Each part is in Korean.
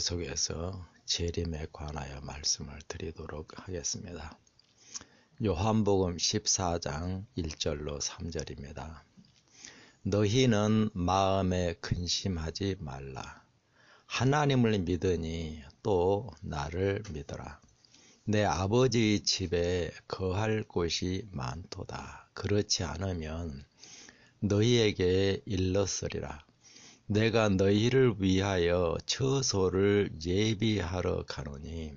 계속해서 재림에 관하여 말씀을 드리도록 하겠습니다. 요한복음 14장 1절로 3절입니다. 너희는 마음에 근심하지 말라. 하나님을 믿으니 또 나를 믿어라. 내 아버지의 집에 거할 곳이 많도다. 그렇지 않으면 너희에게 일렀으리라. 내가 너희를 위하여 처소를 예비하러 가노니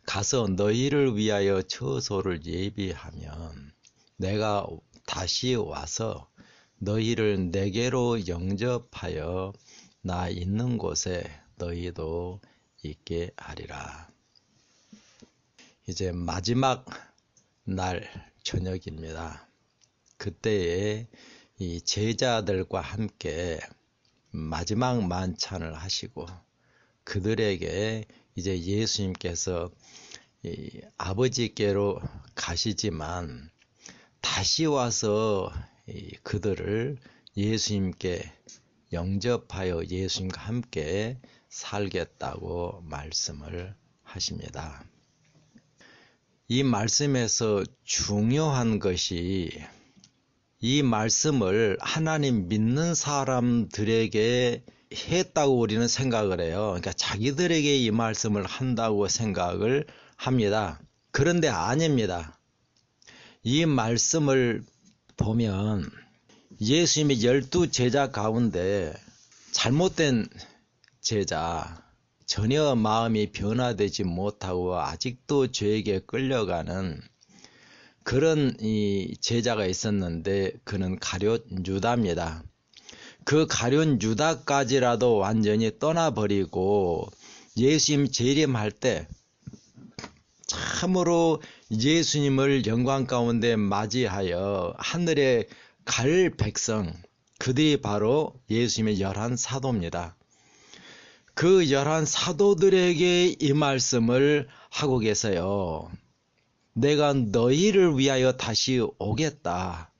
가서 너희를 위하여 처소를 예비하면 내가 다시 와서 너희를 내게로 영접하여 나 있는 곳에 너희도 있게 하리라. 이제 마지막 날 저녁입니다. 그때에 이 제자들과 함께 마지막 만찬을 하시고 그들에게 이제 예수님께서 아버지께로 가시지만 다시 와서 그들을 예수님께 영접하여 예수님과 함께 살겠다고 말씀을 하십니다. 이 말씀에서 중요한 것이 이 말씀을 하나님 믿는 사람들에게 했다고 우리는 생각을 해요. 그러니까 자기들에게 이 말씀을 한다고 생각을 합니다. 그런데 아닙니다. 이 말씀을 보면 예수님의 12제자 가운데 잘못된 제자, 전혀 마음이 변화되지 못하고 아직도 죄에게 끌려가는 그런 이 제자가 있었는데 그는 가룟 유다입니다. 그 가룟 유다까지라도 완전히 떠나버리고 예수님 재림할 때 참으로 예수님을 영광 가운데 맞이하여 하늘에 갈 백성, 그들이 바로 예수님의 11사도입니다. 그 11사도들에게 이 말씀을 하고 계세요. 내가 너희를 위하여 다시 오겠다.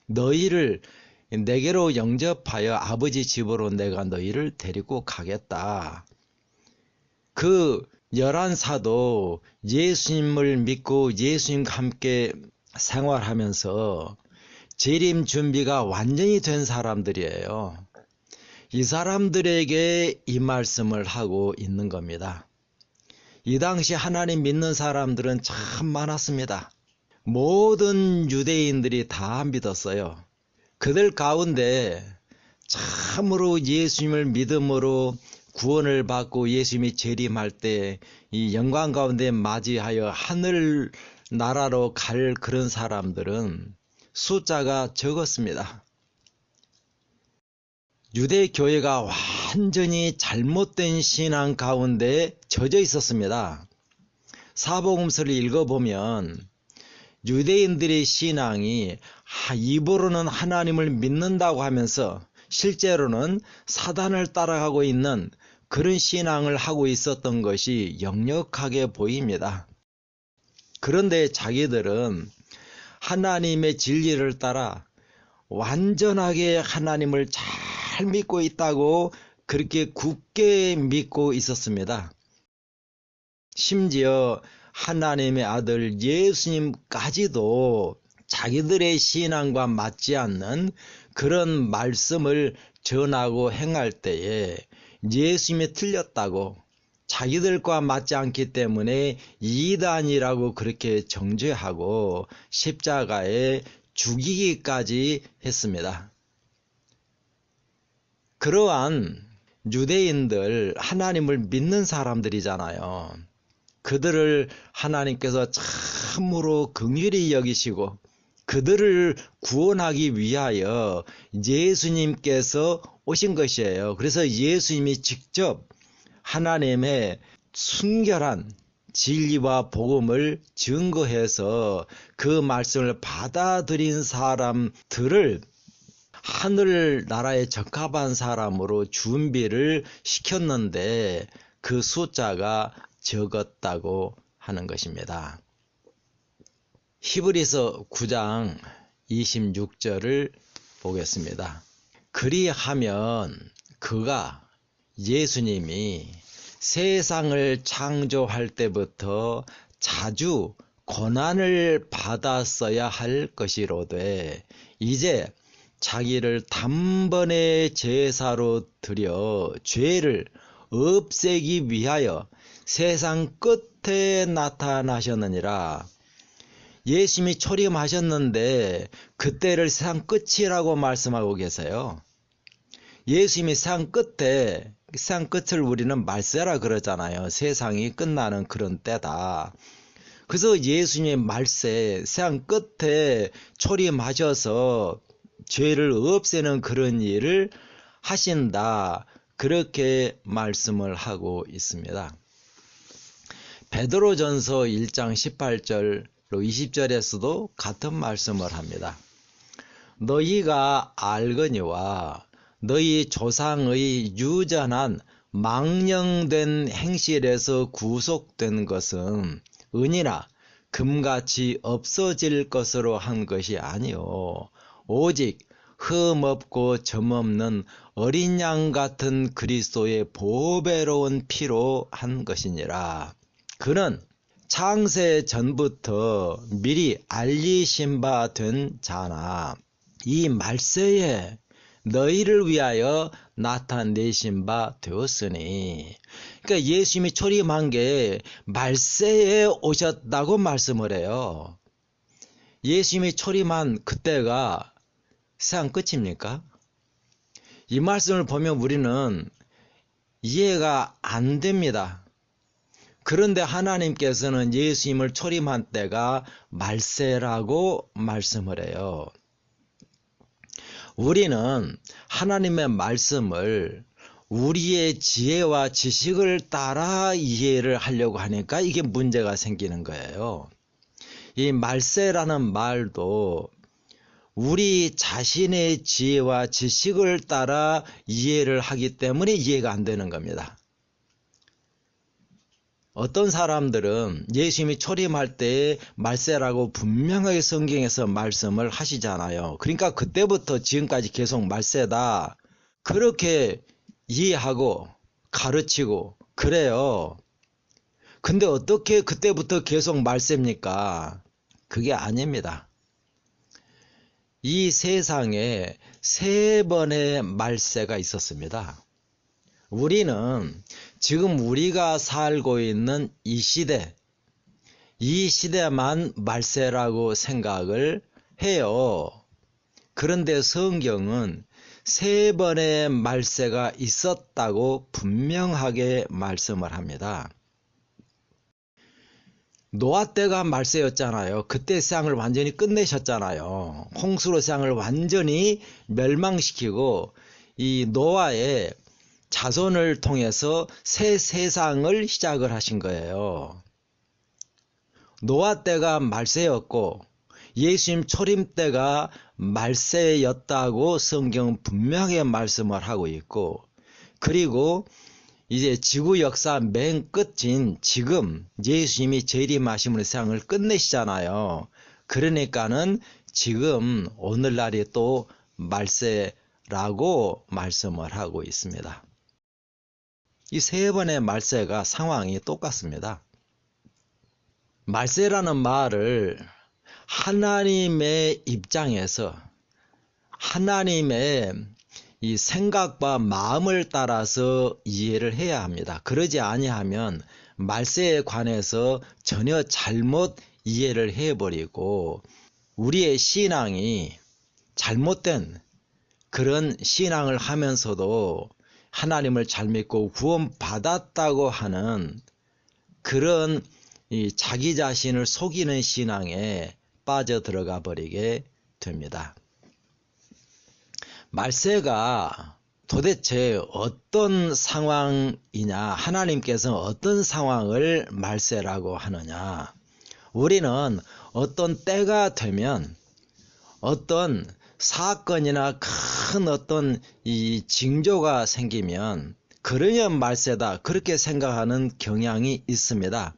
너희를 내게로 영접하여 아버지 집으로 내가 너희를 데리고 가겠다. 그 11사도 예수님을 믿고 예수님과 함께 생활하면서 재림 준비가 완전히 된 사람들이에요. 이 사람들에게 이 말씀을 하고 있는 겁니다. 이 당시 하나님 믿는 사람들은 참 많았습니다. 모든 유대인들이 다 믿었어요. 그들 가운데 참으로 예수님을 믿음으로 구원을 받고 예수님이 재림할 때 이 영광 가운데 맞이하여 하늘 나라로 갈 그런 사람들은 숫자가 적었습니다. 유대 교회가 완전히 잘못된 신앙 가운데 젖어 있었습니다. 사복음서를 읽어보면 유대인들의 신앙이 입으로는 하나님을 믿는다고 하면서 실제로는 사단을 따라가고 있는 그런 신앙을 하고 있었던 것이 역력하게 보입니다. 그런데 자기들은 하나님의 진리를 따라 완전하게 하나님을 잘 믿고 있다고 그렇게 굳게 믿고 있었습니다. 심지어 하나님의 아들 예수님까지도 자기들의 신앙과 맞지 않는 그런 말씀을 전하고 행할 때에 예수님이 틀렸다고 자기들과 맞지 않기 때문에 이단이라고 그렇게 정죄하고 십자가에 죽이기까지 했습니다. 그러한 유대인들, 하나님을 믿는 사람들이잖아요. 그들을 하나님께서 참으로 긍휼히 여기시고 그들을 구원하기 위하여 예수님께서 오신 것이에요. 그래서 예수님이 직접 하나님의 순결한 진리와 복음을 증거해서 그 말씀을 받아들인 사람들을 하늘나라에 적합한 사람으로 준비를 시켰는데 그 숫자가 적었다고 하는 것입니다. 히브리서 9장 26절을 보겠습니다. 그리하면 그가 예수님이 세상을 창조할 때부터 자주 고난을 받았어야 할 것이로되 이제 자기를 단번에 제사로 드려 죄를 없애기 위하여 세상 끝에 나타나셨느니라. 예수님이 초림하셨는데 그때를 세상 끝이라고 말씀하고 계세요. 예수님이 세상 끝을 우리는 말세라 그러잖아요. 세상이 끝나는 그런 때다. 그래서 예수님의 말세, 세상 끝에 초림하셔서 죄를 없애는 그런 일을 하신다. 그렇게 말씀을 하고 있습니다. 베드로전서 1장 18절로 20절에서도 같은 말씀을 합니다. 너희가 알거니와 너희 조상의 유전한 망령된 행실에서 구속된 것은 은이나 금같이 없어질 것으로 한 것이 아니요 오직 흠없고 점없는 어린 양 같은 그리스도의 보배로운 피로 한 것이니라. 그는 창세 전부터 미리 알리신 바 된 자나 이 말세에 너희를 위하여 나타내신 바 되었으니, 그러니까 예수님이 초림한 게 말세에 오셨다고 말씀을 해요. 예수님이 초림한 그때가 세상 끝입니까? 이 말씀을 보면 우리는 이해가 안 됩니다. 그런데 하나님께서는 예수님을 초림한 때가 말세라고 말씀을 해요. 우리는 하나님의 말씀을 우리의 지혜와 지식을 따라 이해를 하려고 하니까 이게 문제가 생기는 거예요. 이 말세라는 말도 우리 자신의 지혜와 지식을 따라 이해를 하기 때문에 이해가 안 되는 겁니다. 어떤 사람들은 예수님이 초림할 때 말세라고 분명하게 성경에서 말씀을 하시잖아요. 그러니까 그때부터 지금까지 계속 말세다. 그렇게 이해하고 가르치고 그래요. 근데 어떻게 그때부터 계속 말세입니까? 그게 아닙니다. 이 세상에 3번의 말세가 있었습니다. 우리는 지금 우리가 살고 있는 이 시대만 말세라고 생각을 해요. 그런데 성경은 3번의 말세가 있었다고 분명하게 말씀을 합니다. 노아 때가 말세였잖아요. 그때 세상을 완전히 끝내셨잖아요. 홍수로 세상을 완전히 멸망시키고 이 노아의 자손을 통해서 새 세상을 시작을 하신 거예요. 노아 때가 말세였고 예수님 초림 때가 말세였다고 성경은 분명하게 말씀을 하고 있고, 그리고 이제 지구 역사 맨 끝인 지금 예수님이 재림하심으로 세상을 끝내시잖아요. 그러니까는 지금 오늘날이 또 말세라고 말씀을 하고 있습니다. 이 3번의 말세가 상황이 똑같습니다. 말세라는 말을 하나님의 입장에서 하나님의 이 생각과 마음을 따라서 이해를 해야 합니다. 그러지 아니하면 말세에 관해서 전혀 잘못 이해를 해버리고 우리의 신앙이 잘못된 그런 신앙을 하면서도 하나님을 잘 믿고 구원받았다고 하는 그런 이 자기 자신을 속이는 신앙에 빠져들어가 버리게 됩니다. 말세가 도대체 어떤 상황이냐, 하나님께서는 어떤 상황을 말세라고 하느냐. 우리는 어떤 때가 되면 어떤 사건이나 큰 어떤 이 징조가 생기면 그러면 말세다, 그렇게 생각하는 경향이 있습니다.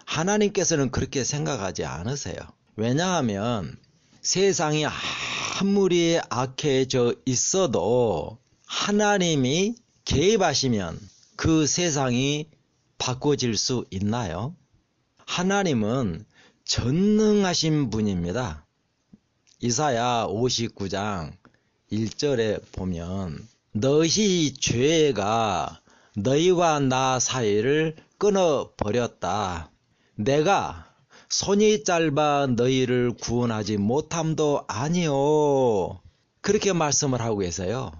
하나님께서는 그렇게 생각하지 않으세요. 왜냐하면 세상이 아무리 악해져 있어도 하나님이 개입하시면 그 세상이 바꿔질 수 있나요? 하나님은 전능하신 분입니다. 이사야 59장 1절에 보면 너희 죄가 너희와 나 사이를 끊어버렸다. 내가 손이 짧아 너희를 구원하지 못함도 아니요. 그렇게 말씀을 하고 계세요.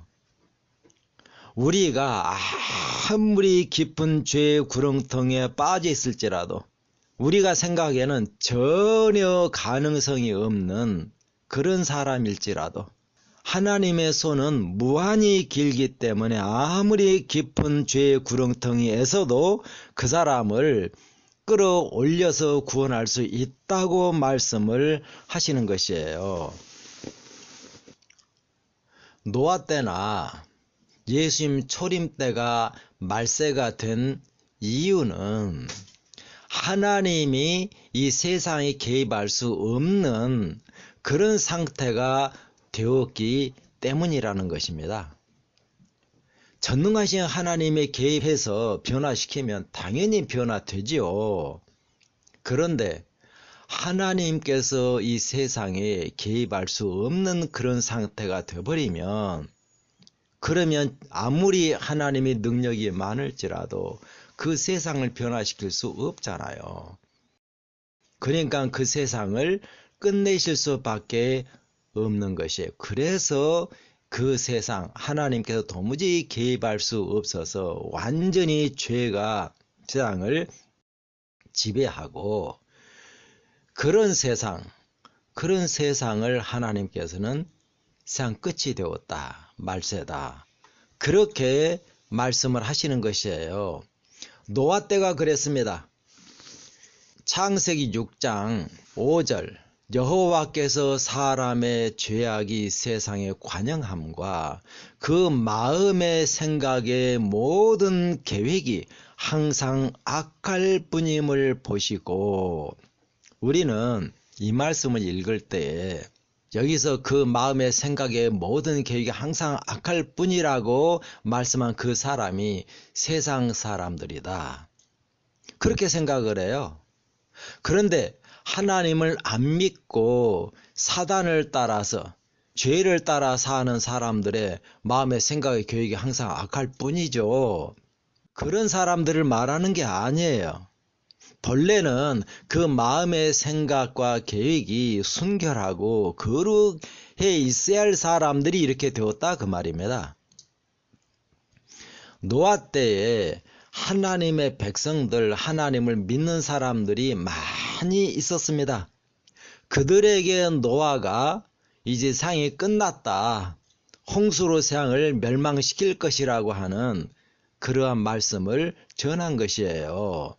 우리가 아무리 깊은 죄의 구렁텅이에 빠져 있을지라도 우리가 생각에는 전혀 가능성이 없는 그런 사람일지라도 하나님의 손은 무한히 길기 때문에 아무리 깊은 죄의 구렁텅이에서도 그 사람을 끌어올려서 구원할 수 있다고 말씀을 하시는 것이에요. 노아 때나 예수님 초림 때가 말세가 된 이유는 하나님이 이 세상에 개입할 수 없는 그런 상태가 되었기 때문이라는 것입니다. 전능하신 하나님의 개입해서 변화시키면 당연히 변화되지요. 그런데 하나님께서 이 세상에 개입할 수 없는 그런 상태가 되어버리면 그러면 아무리 하나님의 능력이 많을지라도 그 세상을 변화시킬 수 없잖아요. 그러니까 그 세상을 끝내실 수밖에 없는 것이에요. 그래서 그 세상 하나님께서 도무지 개입할 수 없어서 완전히 죄가 세상을 지배하고 그런 세상을 하나님께서는 세상 끝이 되었다. 말세다. 그렇게 말씀을 하시는 것이에요. 노아 때가 그랬습니다. 창세기 6장 5절 여호와께서 사람의 죄악이 세상에 관영함과 그 마음의 생각의 모든 계획이 항상 악할 뿐임을 보시고 우리는 이 말씀을 읽을 때에 여기서 그 마음의 생각의 모든 계획이 항상 악할 뿐이라고 말씀한 그 사람이 세상 사람들이다. 그렇게 생각을 해요. 그런데 하나님을 안 믿고 사단을 따라서 죄를 따라 사는 사람들의 마음의 생각의 계획이 항상 악할 뿐이죠. 그런 사람들을 말하는 게 아니에요. 본래는 그 마음의 생각과 계획이 순결하고 거룩해 있어야 할 사람들이 이렇게 되었다 그 말입니다. 노아 때에 하나님의 백성들, 하나님을 믿는 사람들이 많이 있었습니다. 그들에게 노아가 이제 세상이 끝났다. 홍수로 세상을 멸망시킬 것이라고 하는 그러한 말씀을 전한 것이에요.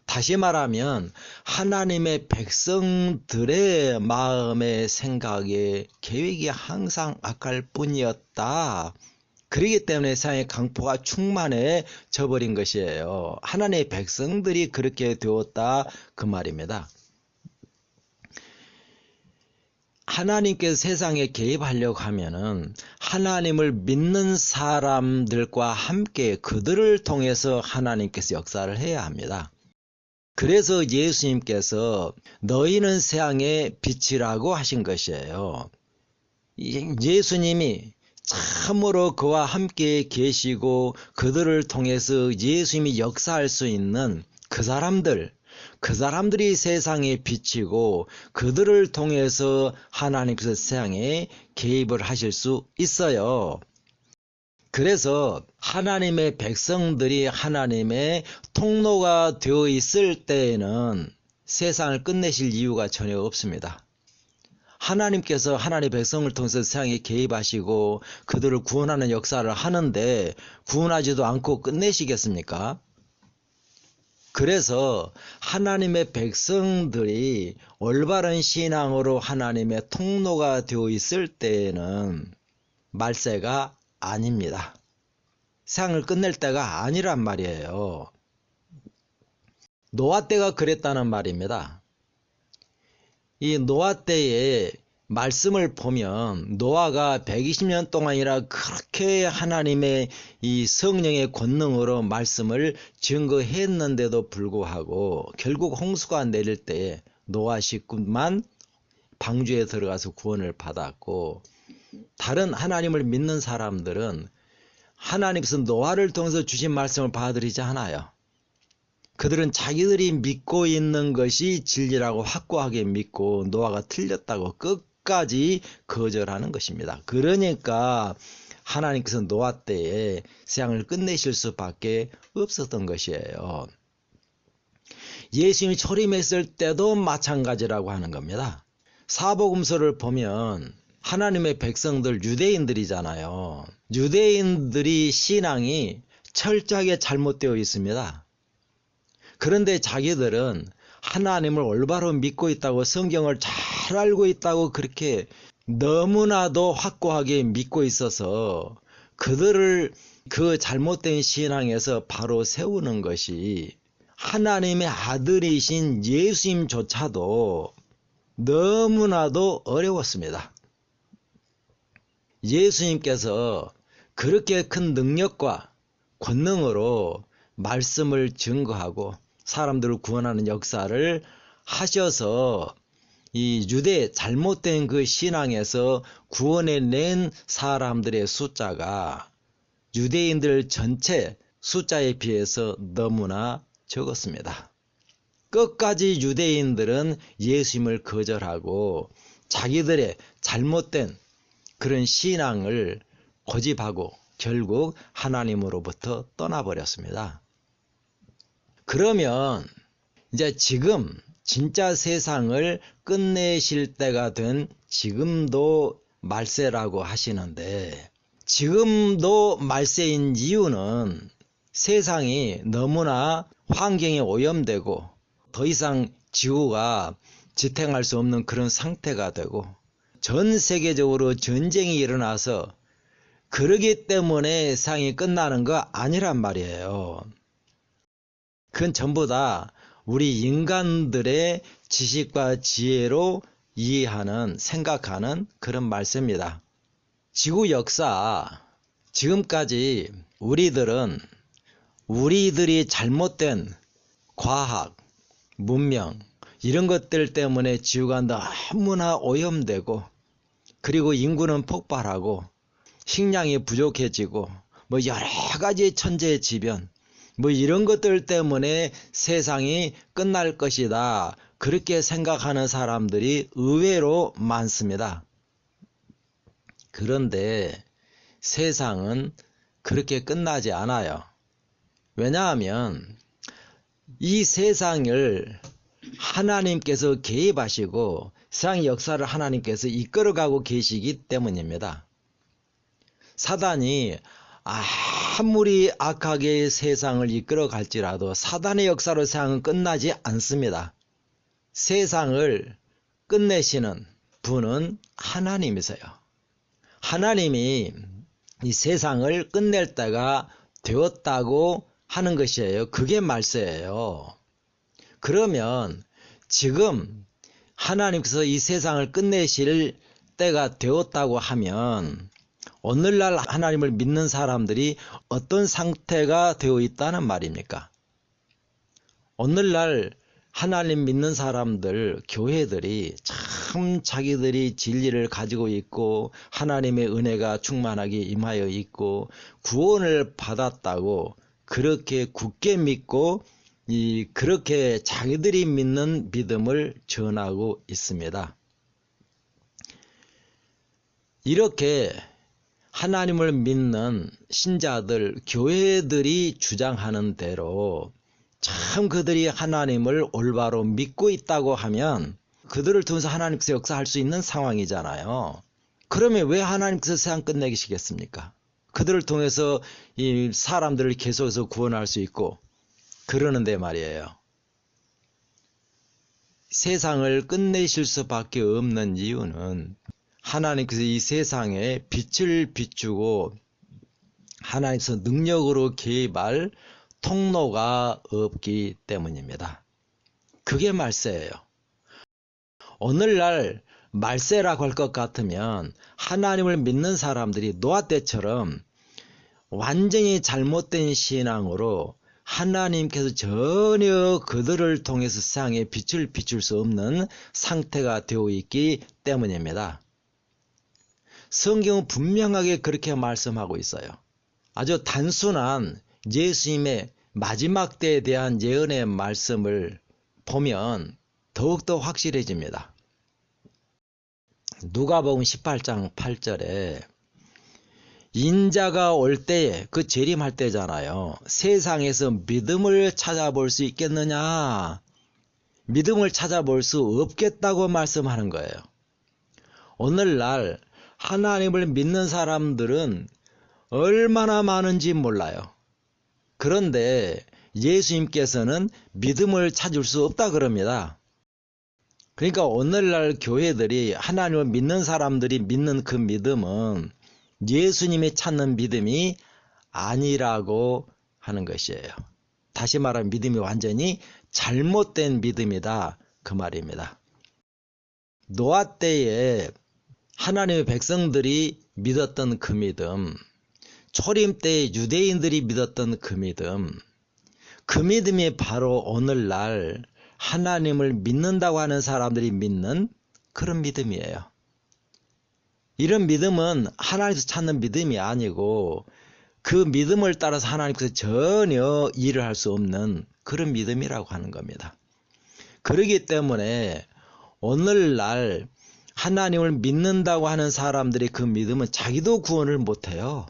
다시 말하면 하나님의 백성들의 마음의 생각의 계획이 항상 악할 뿐이었다. 그렇기 때문에 세상의 강포가 충만해져 버린 것이에요. 하나님의 백성들이 그렇게 되었다 그 말입니다. 하나님께서 세상에 개입하려고 하면은 하나님을 믿는 사람들과 함께 그들을 통해서 하나님께서 역사를 해야 합니다. 그래서 예수님께서 너희는 세상의 빛이라고 하신 것이에요. 예수님이 참으로 그와 함께 계시고 그들을 통해서 예수님이 역사할 수 있는 그 사람들이 세상의 빛이고 그들을 통해서 하나님께서 세상에 개입을 하실 수 있어요. 그래서 하나님의 백성들이 하나님의 통로가 되어 있을 때에는 세상을 끝내실 이유가 전혀 없습니다. 하나님께서 하나님의 백성을 통해서 세상에 개입하시고 그들을 구원하는 역사를 하는데 구원하지도 않고 끝내시겠습니까? 그래서 하나님의 백성들이 올바른 신앙으로 하나님의 통로가 되어 있을 때에는 말세가 아닙니다. 세상을 끝낼 때가 아니란 말이에요. 노아 때가 그랬다는 말입니다. 이 노아 때에 말씀을 보면 노아가 120년 동안이나 그렇게 하나님의 이 성령의 권능으로 말씀을 증거했는데도 불구하고 결국 홍수가 내릴 때 노아 식구만 방주에 들어가서 구원을 받았고, 다른 하나님을 믿는 사람들은 하나님께서 노아를 통해서 주신 말씀을 받아들이지 않아요. 그들은 자기들이 믿고 있는 것이 진리라고 확고하게 믿고 노아가 틀렸다고 끝까지 거절하는 것입니다. 그러니까 하나님께서 노아 때에 세상을 끝내실 수밖에 없었던 것이에요. 예수님이 초림했을 때도 마찬가지라고 하는 겁니다. 사복음서를 보면 하나님의 백성들 유대인들이잖아요. 유대인들이 신앙이 철저하게 잘못되어 있습니다. 그런데 자기들은 하나님을 올바로 믿고 있다고, 성경을 잘 알고 있다고 그렇게 너무나도 확고하게 믿고 있어서 그들을 그 잘못된 신앙에서 바로 세우는 것이 하나님의 아들이신 예수님조차도 너무나도 어려웠습니다. 예수님께서 그렇게 큰 능력과 권능으로 말씀을 증거하고 사람들을 구원하는 역사를 하셔서 이 유대 잘못된 그 신앙에서 구원해낸 사람들의 숫자가 유대인들 전체 숫자에 비해서 너무나 적었습니다. 끝까지 유대인들은 예수님을 거절하고 자기들의 잘못된 그런 신앙을 고집하고 결국 하나님으로부터 떠나버렸습니다. 그러면 이제 지금 진짜 세상을 끝내실 때가 된 지금도 말세라고 하시는데, 지금도 말세인 이유는 세상이 너무나 환경이 오염되고 더 이상 지구가 지탱할 수 없는 그런 상태가 되고 전 세계적으로 전쟁이 일어나서 그러기 때문에 세상이 끝나는 거 아니란 말이에요. 그건 전부 다 우리 인간들의 지식과 지혜로 이해하는, 생각하는 그런 말씀입니다. 지구 역사, 지금까지 우리들이 잘못된 과학, 문명 이런 것들 때문에 지구가 너무나 오염되고, 그리고 인구는 폭발하고 식량이 부족해지고 뭐 여러 가지 천재지변 뭐 이런 것들 때문에 세상이 끝날 것이다, 그렇게 생각하는 사람들이 의외로 많습니다. 그런데 세상은 그렇게 끝나지 않아요. 왜냐하면 이 세상을 하나님께서 개입하시고 세상 역사를 하나님께서 이끌어가고 계시기 때문입니다. 사단이 아무리 악하게 세상을 이끌어갈지라도 사단의 역사로 세상은 끝나지 않습니다. 세상을 끝내시는 분은 하나님이세요. 하나님이 이 세상을 끝낼 때가 되었다고 하는 것이에요. 그게 말세예요. 그러면 지금 하나님께서 이 세상을 끝내실 때가 되었다고 하면 오늘날 하나님을 믿는 사람들이 어떤 상태가 되어 있다는 말입니까? 오늘날 하나님 믿는 사람들, 교회들이 참 자기들이 진리를 가지고 있고 하나님의 은혜가 충만하게 임하여 있고 구원을 받았다고 그렇게 굳게 믿고 그렇게 자기들이 믿는 믿음을 전하고 있습니다. 이렇게 하나님을 믿는 신자들, 교회들이 주장하는 대로 참 그들이 하나님을 올바로 믿고 있다고 하면 그들을 통해서 하나님께서 역사할 수 있는 상황이잖아요. 그러면 왜 하나님께서 세상 끝내시겠습니까? 그들을 통해서 이 사람들을 계속해서 구원할 수 있고 그러는데 말이에요. 세상을 끝내실 수밖에 없는 이유는 하나님께서 이 세상에 빛을 비추고 하나님께서 능력으로 개입할 통로가 없기 때문입니다. 그게 말세예요. 오늘날 말세라고 할 것 같으면 하나님을 믿는 사람들이 노아 때처럼 완전히 잘못된 신앙으로 하나님께서 전혀 그들을 통해서 세상에 빛을 비출 수 없는 상태가 되어 있기 때문입니다. 성경은 분명하게 그렇게 말씀하고 있어요. 아주 단순한 예수님의 마지막 때에 대한 예언의 말씀을 보면 더욱더 확실해집니다. 누가복음 18장 8절에 인자가 올 때에, 그 재림할 때잖아요. 세상에서 믿음을 찾아볼 수 있겠느냐? 믿음을 찾아볼 수 없겠다고 말씀하는 거예요. 오늘날 하나님을 믿는 사람들은 얼마나 많은지 몰라요. 그런데 예수님께서는 믿음을 찾을 수 없다 그럽니다. 그러니까 오늘날 교회들이 하나님을 믿는 사람들이 믿는 그 믿음은 예수님이 찾는 믿음이 아니라고 하는 것이에요. 다시 말하면 믿음이 완전히 잘못된 믿음이다 그 말입니다. 노아 때에 하나님의 백성들이 믿었던 그 믿음, 초림 때에 유대인들이 믿었던 그 믿음이 바로 오늘날 하나님을 믿는다고 하는 사람들이 믿는 그런 믿음이에요. 이런 믿음은 하나님께서 찾는 믿음이 아니고 그 믿음을 따라서 하나님께서 전혀 일을 할 수 없는 그런 믿음이라고 하는 겁니다. 그렇기 때문에 오늘날 하나님을 믿는다고 하는 사람들의 그 믿음은 자기도 구원을 못해요.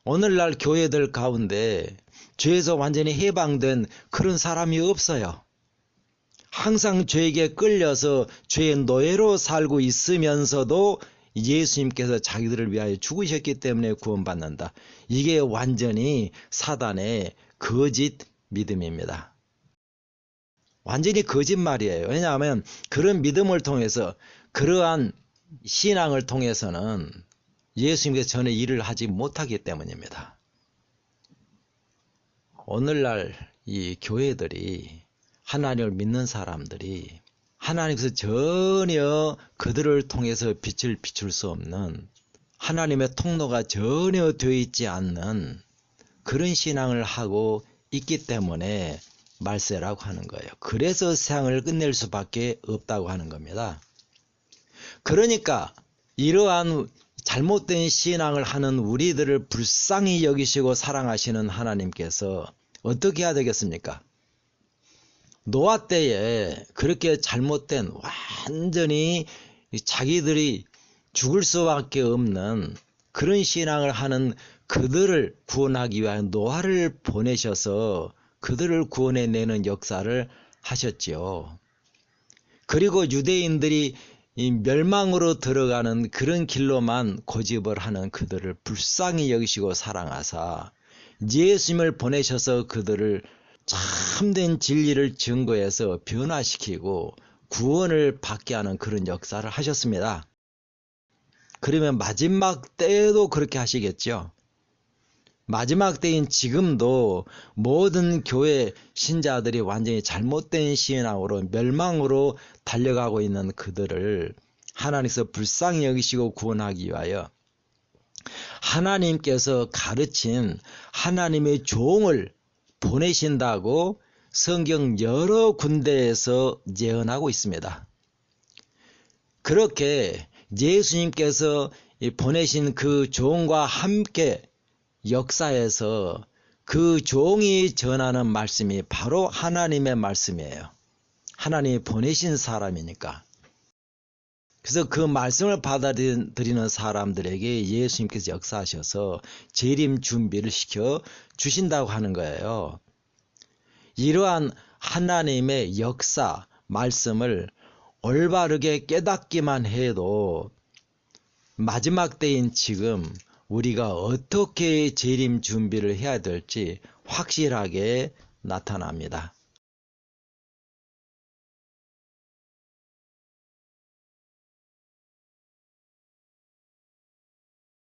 오늘날 교회들 가운데 죄에서 완전히 해방된 그런 사람이 없어요. 항상 죄에게 끌려서 죄의 노예로 살고 있으면서도 예수님께서 자기들을 위하여 죽으셨기 때문에 구원받는다. 이게 완전히 사단의 거짓 믿음입니다. 완전히 거짓말이에요. 왜냐하면 그런 믿음을 통해서, 그러한 신앙을 통해서는 예수님께서 전혀 일을 하지 못하기 때문입니다. 오늘날 이 교회들이, 하나님을 믿는 사람들이 하나님께서 전혀 그들을 통해서 빛을 비출 수 없는, 하나님의 통로가 전혀 되어 있지 않는 그런 신앙을 하고 있기 때문에 말세라고 하는 거예요. 그래서 세상을 끝낼 수밖에 없다고 하는 겁니다. 그러니까 이러한 잘못된 신앙을 하는 우리들을 불쌍히 여기시고 사랑하시는 하나님께서 어떻게 해야 되겠습니까? 노아 때에 그렇게 잘못된, 완전히 자기들이 죽을 수밖에 없는 그런 신앙을 하는 그들을 구원하기 위하여 노아를 보내셔서 그들을 구원해내는 역사를 하셨지요. 그리고 유대인들이 이 멸망으로 들어가는 그런 길로만 고집을 하는 그들을 불쌍히 여기시고 사랑하사 예수님을 보내셔서 그들을 참된 진리를 증거해서 변화시키고 구원을 받게 하는 그런 역사를 하셨습니다. 그러면 마지막 때에도 그렇게 하시겠죠. 마지막 때인 지금도 모든 교회 신자들이 완전히 잘못된 신앙으로 멸망으로 달려가고 있는 그들을 하나님께서 불쌍히 여기시고 구원하기 위하여 하나님께서 가르친 하나님의 종을 보내신다고 성경 여러 군데에서 예언하고 있습니다. 그렇게 예수님께서 보내신 그 종과 함께 역사에서 그 종이 전하는 말씀이 바로 하나님의 말씀이에요. 하나님이 보내신 사람이니까. 그래서 그 말씀을 받아들이는 사람들에게 예수님께서 역사하셔서 재림 준비를 시켜 주신다고 하는 거예요. 이러한 하나님의 역사, 말씀을 올바르게 깨닫기만 해도 마지막 때인 지금 우리가 어떻게 재림 준비를 해야 될지 확실하게 나타납니다.